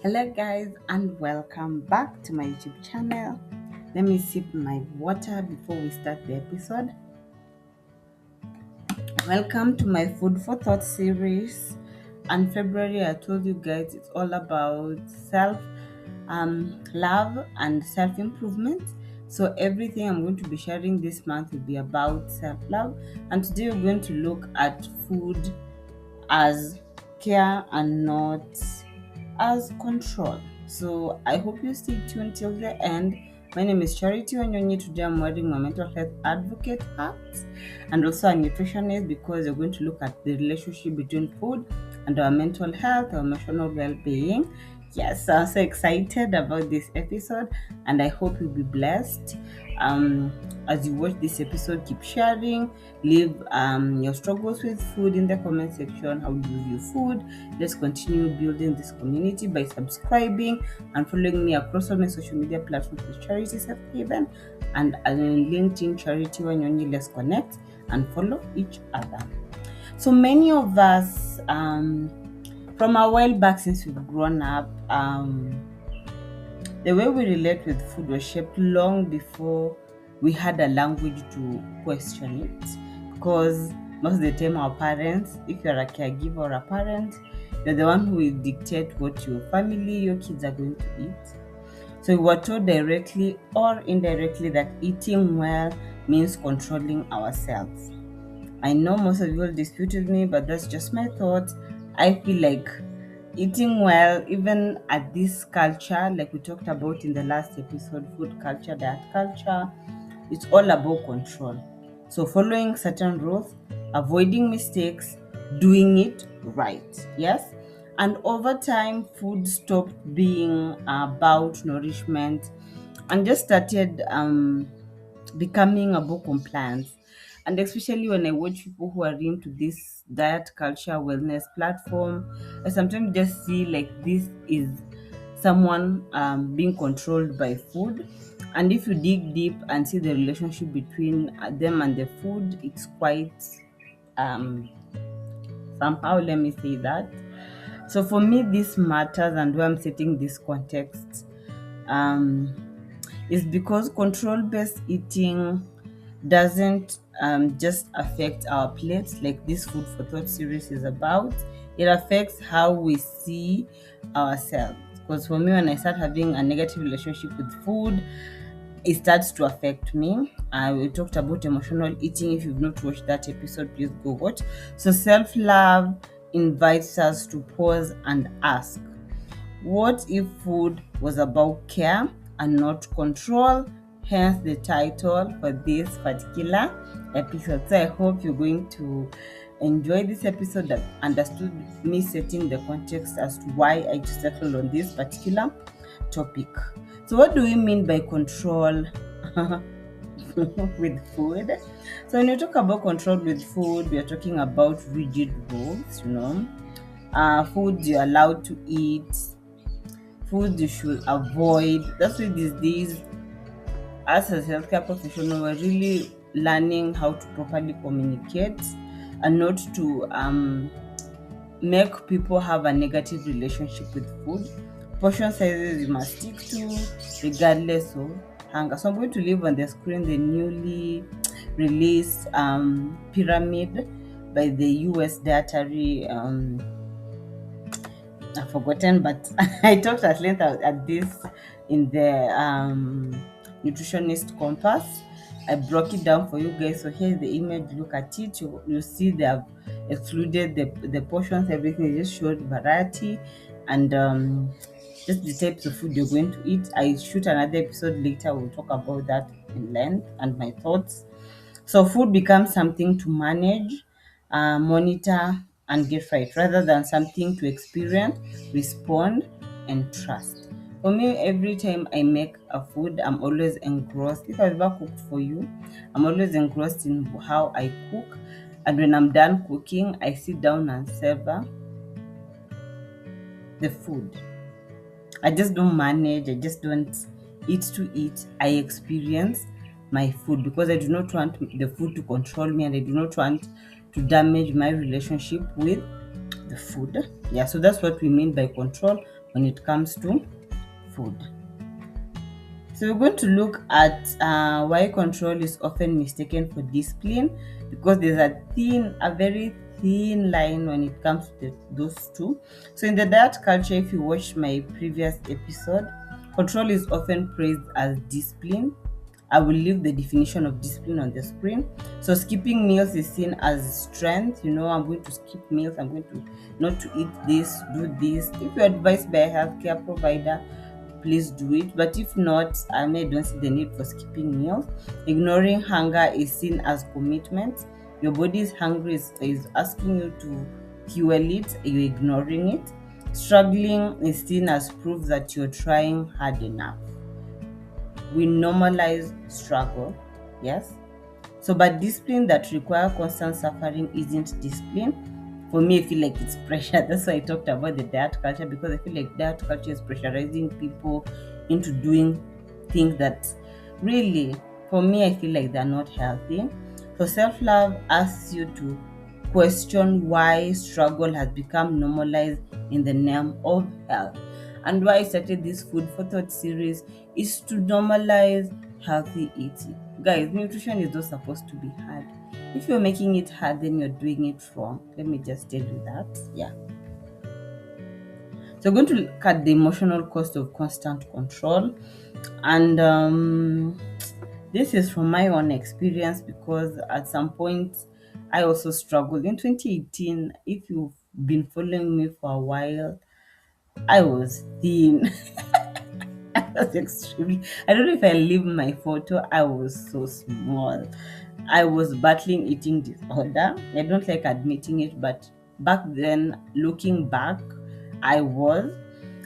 Hello guys and welcome back to my YouTube channel. Let me sip my water before we start the episode. Welcome to my Food for Thought series. And February I told you guys it's all about self love and self-improvement. So everything I'm going to be sharing this month will be about self-love. And today we're going to look at food as care and not as control. So I hope you stay tuned till the end. My name is Charity Wanyonyi. Today I'm wearing my mental health advocate hat and also a nutritionist because we're going to look at the relationship between food and our mental health, our emotional well-being. Yes, I'm so excited about this episode and I hope you'll be blessed. As you watch this episode, keep sharing, leave your struggles with food in the comment section. How do you view food? Let's continue building this community by subscribing and following me across all my social media platforms with Charity Safe Haven and LinkedIn Charity Wanyonyi. Let's connect and follow each other. So many of us, from a while back since we've grown up, the way we relate with food was shaped long before we had a language to question it. Because most of the time, our parents, if you're a caregiver or a parent, you're the one who will dictate what your family, your kids are going to eat. So we were told directly or indirectly that eating well means controlling ourselves. I know most of you will dispute with me, but that's just my thoughts. I feel like eating well, even at this culture, like we talked about in the last episode, food culture, diet culture, it's all about control. So following certain rules, avoiding mistakes, doing it right. Yes? And over time, food stopped being about nourishment and just started becoming about compliance. And especially when I watch people who are into this diet culture wellness platform, I sometimes just see like this is someone being controlled by food. And if you dig deep and see the relationship between them and the food, it's quite um, somehow, let me say that. So for me, this matters, and where I'm setting this context um, is because control-based eating doesn't just affect our plates like this Food for Thought series is about. It affects how we see ourselves. Because for me, when I start having a negative relationship with food, it starts to affect me. We talked about emotional eating. If you've not watched that episode, please go watch. So self-love invites us to pause and ask, what if food was about care and not control? Hence the title for this particular episode. So I hope you're going to enjoy this episode that understood me setting the context as to why I settled on this particular topic. So what do we mean by control with food? So when you talk about control with food, we are talking about rigid rules, food you're allowed to eat, food you should avoid. That's why these days, as a healthcare professional, we're really learning how to properly communicate and not to make people have a negative relationship with food. Portion sizes you must stick to regardless of hunger. So I'm going to leave on the screen the newly released pyramid by the US dietary I've forgotten, but I talked at length at this in the nutritionist compass. I broke it down for you guys. So here's the image. Look at it. You see they have excluded the portions. Everything. They just showed variety and just the types of food you're going to eat. I shoot another episode later. We'll talk about that in length and my thoughts. So food becomes something to manage, monitor, and get right rather than something to experience, respond, and trust. For me, every time I make a food, I'm always engrossed. If I've ever cooked for you, I'm always engrossed in how I cook. And when I'm done cooking, I sit down and savor the food. I just don't manage, I just don't eat to eat. I experience my food because I do not want the food to control me and I do not want to damage my relationship with the food. Yeah, so that's what we mean by control when it comes to food. So we're going to look at why control is often mistaken for discipline, because there's a very thin line when it comes to those two. So in the diet culture, if you watch my previous episode, control is often praised as discipline. I will leave the definition of discipline on the screen. So skipping meals is seen as strength. I'm going to skip meals. I'm going to not to eat this, do this. If you're advised by a healthcare provider, please do it. But if not, I may don't see the need for skipping meals. Ignoring hunger is seen as commitment. Your body is hungry, is asking you to fuel it, you're ignoring it. Struggling is seen as proof that you're trying hard enough. We normalize struggle, yes. So, but discipline that require constant suffering isn't discipline. For me, I feel like it's pressure. That's why I talked about the diet culture, because I feel like diet culture is pressurizing people into doing things that really, for me, I feel like they're not healthy. So, self love asks you to question why struggle has become normalized in the name of health. And why I started this Food for Thought series is to normalize healthy eating. Guys, nutrition is not supposed to be hard. If you're making it hard, then you're doing it wrong. Let me just tell you that. Yeah. So, we're going to look at the emotional cost of constant control. And this is from my own experience, because at some point I also struggled. In 2018, if you've been following me for a while, I was thin. I was extremely, I don't know if I leave my photo, I was so small. I was battling eating disorder. I don't like admitting it, but back then, looking back, I was.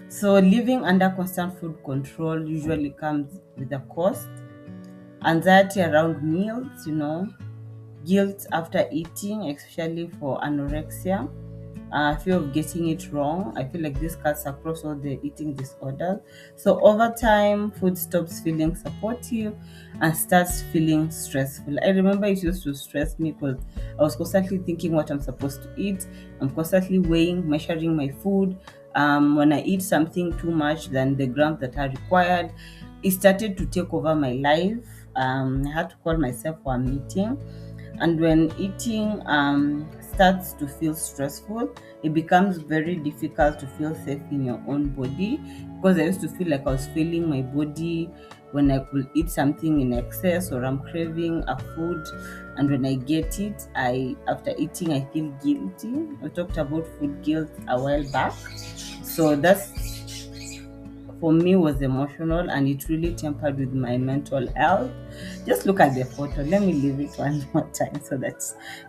So living under constant food control usually comes with a cost. Anxiety around meals, guilt after eating, especially for anorexia, fear of getting it wrong. I feel like this cuts across all the eating disorders. So over time, food stops feeling supportive and starts feeling stressful. I remember it used to stress me because I was constantly thinking what I'm supposed to eat. I'm constantly weighing, measuring my food. When I eat something too much than the grams that are required, it started to take over my life. I had to call myself for a meeting. And when eating starts to feel stressful, it becomes very difficult to feel safe in your own body, because I used to feel like I was failing my body when I could eat something in excess, or I'm craving a food, and when I get it, I after eating I feel guilty. I talked about food guilt a while back. So that's, for me, was emotional, and it really tempered with my mental health. Just look at the photo. Let me leave it one more time so that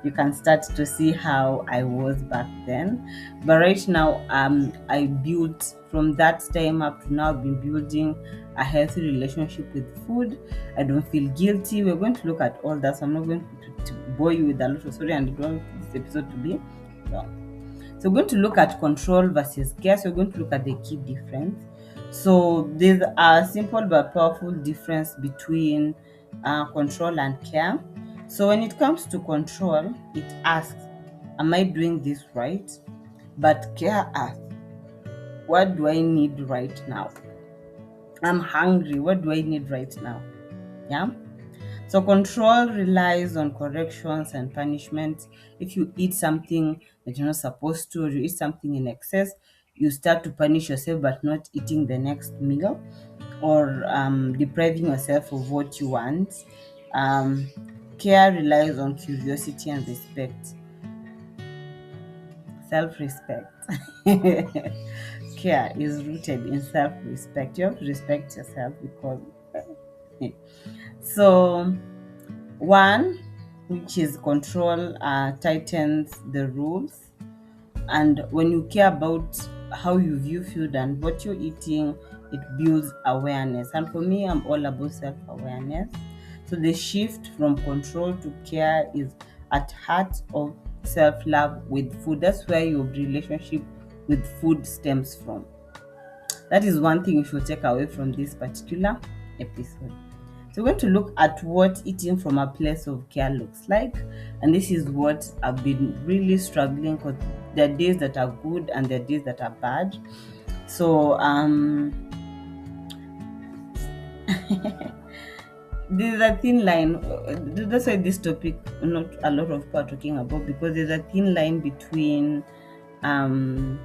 you can start to see how I was back then. But right now, I built from that time up to now. I've been building a healthy relationship with food. I don't feel guilty. We're going to look at all that. So I'm not going to bore you with a lot of story, and I don't want this episode to be long. So we're going to look at control versus care. So we're going to look at the key difference. So there's a simple but powerful difference between control and care. So when it comes to control, it asks, am I doing this right? But care asks, what do I need right now? I'm hungry. What do I need right now? Yeah. So control relies on corrections and punishment. If you eat something that you're not supposed to, or you eat something in excess, you start to punish yourself but not eating the next meal, or depriving yourself of what you want. Um, Care relies on curiosity and respect, self-respect. Care is rooted in self-respect. You have to respect yourself, because so one, which is control, tightens the rules. And when you care about how you view food and what you're eating, it builds awareness. And for me, I'm all about self-awareness. So the shift from control to care is at heart of self-love with food. That's where your relationship with food stems from. That is one thing you should take away from this particular episode. So we're going to look at what eating from a place of care looks like. And this is what I've been really struggling, because there are days that are good and there are days that are bad. So there's a thin line. That's why this topic not a lot of people are talking about, because there's a thin line between um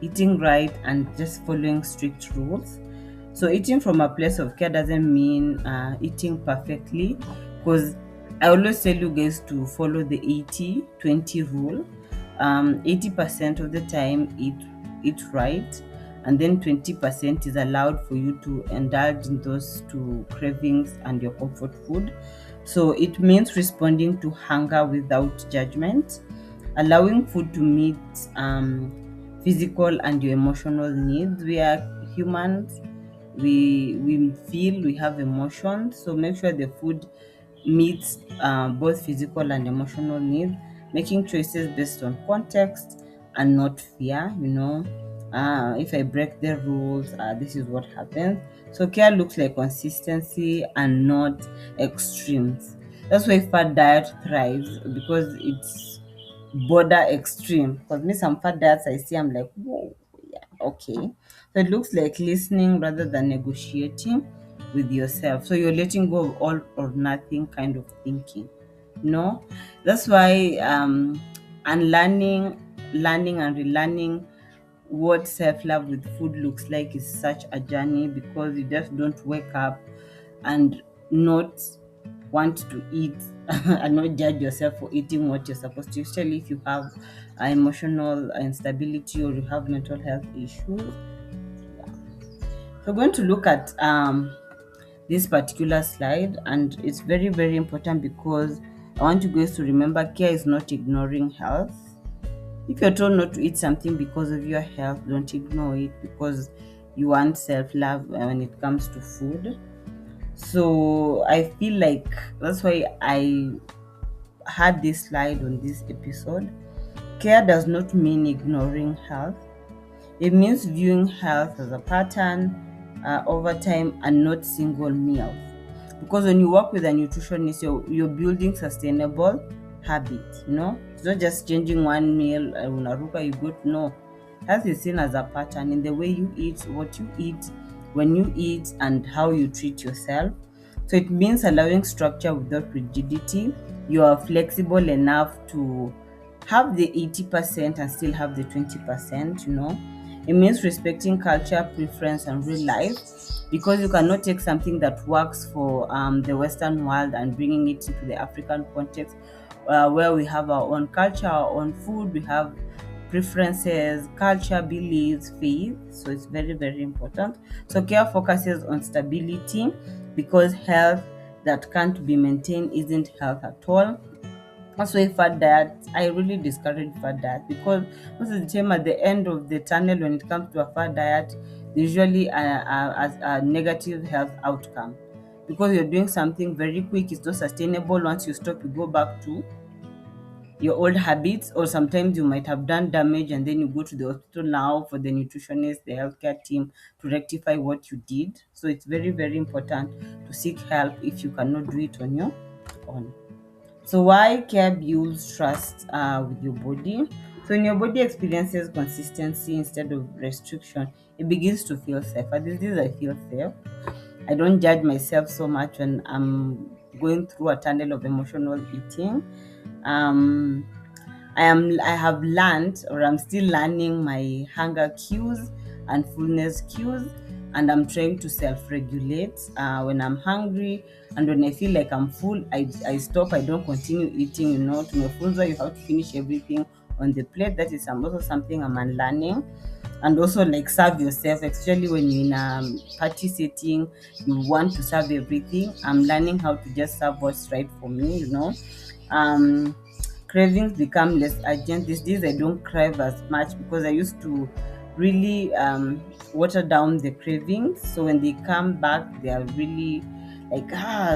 eating right and just following strict rules. So eating from a place of care doesn't mean eating perfectly, because I always tell you guys to follow the 80-20 rule. 80% of the time eat right, and then 20% is allowed for you to indulge in those two cravings and your comfort food. So it means responding to hunger without judgment, allowing food to meet physical and your emotional needs. We are humans. We feel, we have emotions, so make sure the food meets both physical and emotional needs, making choices based on context and not fear. If I break the rules, this is what happens. So care looks like consistency and not extremes. That's why fat diet thrives, because it's border extreme. Because me, some fat diets I see, I'm like, whoa, yeah, okay. So it looks like listening rather than negotiating with yourself. So you're letting go of all or nothing kind of thinking. No, that's why unlearning, learning, and relearning what self-love with food looks like is such a journey, because you just don't wake up and not want to eat and not judge yourself for eating what you're supposed to, especially if you have emotional instability or you have mental health issues. So we're going to look at this particular slide, and it's very, very important, because I want you guys to remember care is not ignoring health. If you're told not to eat something because of your health, don't ignore it, because you want self-love when it comes to food. So I feel like that's why I had this slide on this episode. Care does not mean ignoring health. It means viewing health as a pattern over time and not single meals. Because when you work with a nutritionist, you're building sustainable habits. It's not just changing one meal. Unaruka, you go to no. Health is seen as a pattern in the way you eat, what you eat, when you eat, and how you treat yourself. So it means allowing structure without rigidity. You are flexible enough to have the 80% and still have the 20%. It means respecting culture, preference, and real life, because you cannot take something that works for the Western world and bringing it into the African context, where we have our own culture, our own food, we have preferences, culture, beliefs, faith. So it's very, very important. So care focuses on stability, because health that can't be maintained isn't health at all. That's why fat diet, I really discourage fat diet, because most of the time at the end of the tunnel, when it comes to a fat diet, there's usually a negative health outcome, because you're doing something very quick. It's not sustainable. Once you stop, you go back to your old habits, or sometimes you might have done damage and then you go to the hospital now for the nutritionist, the healthcare team, to rectify what you did. So it's very, very important to seek help if you cannot do it on your own. So why care builds trust with your body? So when your body experiences consistency instead of restriction, it begins to feel safe. At this days, I feel safe. I don't judge myself so much when I'm going through a tunnel of emotional eating. Um, I have learned, or I'm still learning, my hunger cues and fullness cues, and I'm trying to self-regulate when I'm hungry, and when I feel like I'm full, I stop. I don't continue eating. To my full, you have to finish everything on the plate. That is also something I'm unlearning. And also, like, serve yourself, especially when you're in a party setting, you want to serve everything. I'm learning how to just serve what's right for me. um Cravings become less urgent these days. I don't crave as much, because I used to really water down the cravings. So when they come back, they are really like,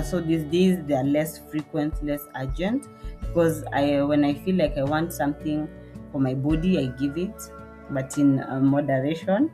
so these days they are less frequent, less urgent, because I when I feel like I want something for my body, I give it, but in moderation.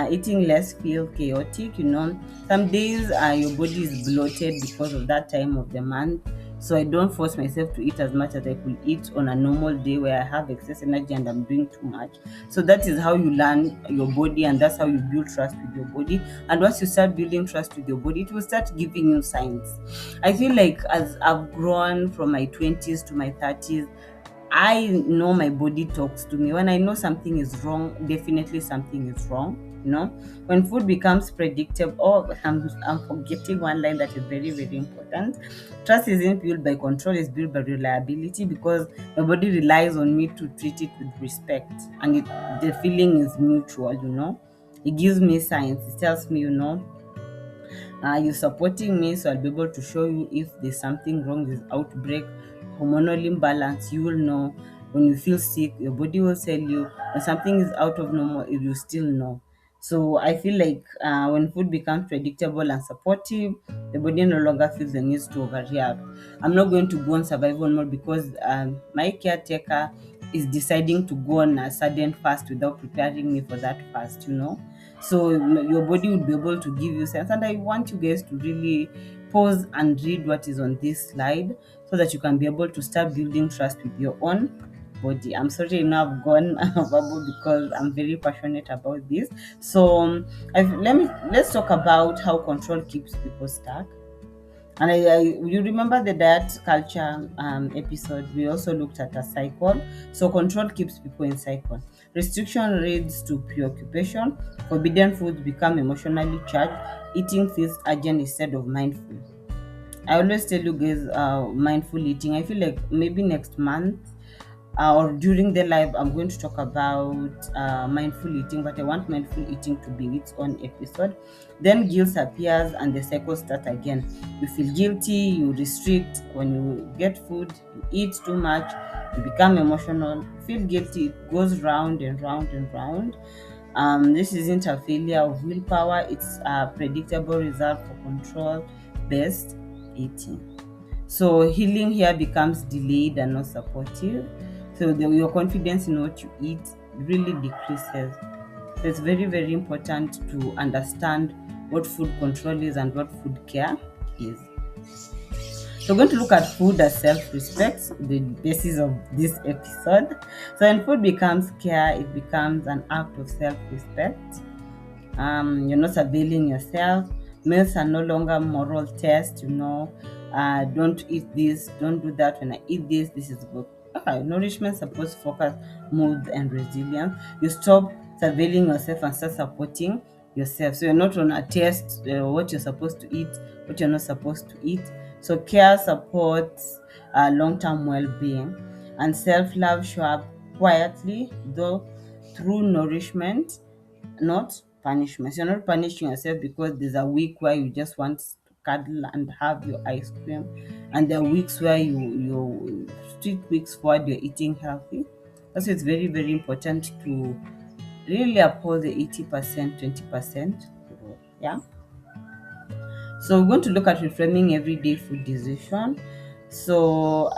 Eating less feel chaotic. Some days your body is bloated because of that time of the month. So I don't force myself to eat as much as I could eat on a normal day where I have excess energy and I'm doing too much. So that is how you learn your body, and that's how you build trust with your body. And once you start building trust with your body, it will start giving you signs. I feel like as I've grown from my 20s to my 30s, I know my body talks to me. When I know something is wrong, definitely something is wrong. When food becomes predictable, I'm forgetting one line that is very, very important. Trust isn't built by control, it's built by reliability, because my body relies on me to treat it with respect. And the feeling is mutual. It gives me signs, it tells me, are you supporting me? So I'll be able to show you if there's something wrong, there's outbreak, hormonal imbalance. You will know. When you feel sick, your body will tell you. When something is out of normal, you will still know. So I feel like when food becomes predictable and supportive, the body no longer feels the need to overreact. I'm not going to go on survival mode because my caretaker is deciding to go on a sudden fast without preparing me for that fast. So your body will be able to give you sense. And I want you guys to really pause and read what is on this slide so that you can be able to start building trust with your own body. I'm sorry now I've gone verbal because I'm very passionate about this. So let's talk about how control keeps people stuck. And you remember the diet culture episode, we also looked at a cycle. So control keeps people in cycle. Restriction leads to preoccupation. Forbidden foods become emotionally charged. Eating feels urgent instead of mindful. I always tell you guys, mindful eating. I feel like maybe next month or during the live, I'm going to talk about mindful eating, but I want mindful eating to be its own episode. Then guilt appears and the cycle starts again. You feel guilty, you restrict. When you get food, you eat too much, you become emotional, you feel guilty, it goes round and round and round. This isn't a failure of willpower, it's a predictable result for control based eating. So healing here becomes delayed and not supportive. So your confidence in what you eat really decreases. So it's very, very important to understand what food control is and what food care is. So we're going to look at food as self-respect, the basis of this episode. So when food becomes care, it becomes an act of self-respect. You're not surveilling yourself. Meals are no longer moral tests. Don't eat this, don't do that. When I eat this, this is good. Okay, nourishment supports focus, mood, and resilience. You stop surveilling yourself and start supporting yourself. So you're not on a test what you're supposed to eat, what you're not supposed to eat. So care supports long-term well-being, and self-love show up quietly, though through nourishment, not punishment. You're not punishing yourself because there's a week where you just want to cuddle and have your ice cream, and there are weeks where you street weeks forward you're eating healthy. That's why it's very, very important to really uphold the 80%, 20% rule. Yeah. So we're going to look at reframing everyday food decision. So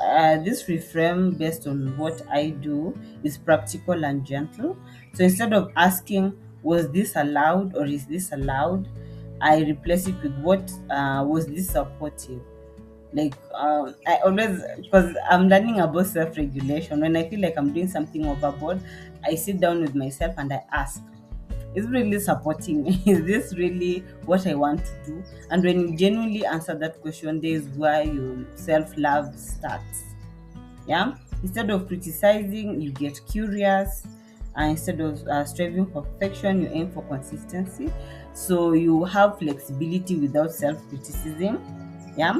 this reframe, based on what I do, is practical and gentle. So instead of asking, was this allowed or is this allowed, I replace it with what was this supportive. Like I always, because I'm learning about self-regulation. When I feel like I'm doing something overboard, I sit down with myself and I ask, is really supporting me? Is this really what I want to do? And when you genuinely answer that question, there is where your self-love starts. Yeah. Instead of criticizing, you get curious. And instead of striving for perfection, you aim for consistency. So you have flexibility without self-criticism. Yeah.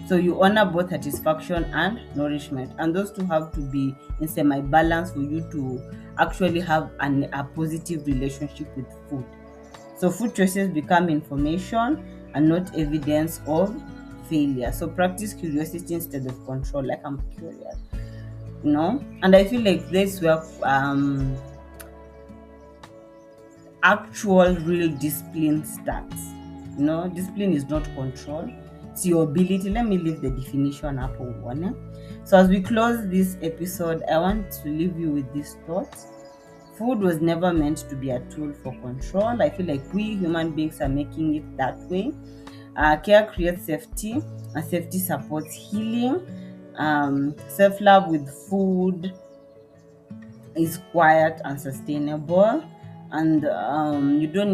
So you honor both satisfaction and nourishment, and those two have to be in semi-balance for you to actually have a positive relationship with food. So food choices become information and not evidence of failure. So practice curiosity instead of control. Like, I'm curious. And I feel like this where actual real discipline starts. Discipline is not control, it's your ability. Let me leave the definition up on one. So as we close this episode, I want to leave you with this thought. Food was never meant to be a tool for control. I feel like we human beings are making it that way. Care creates safety, and safety supports healing. Self-love with food is quiet and sustainable, and you don't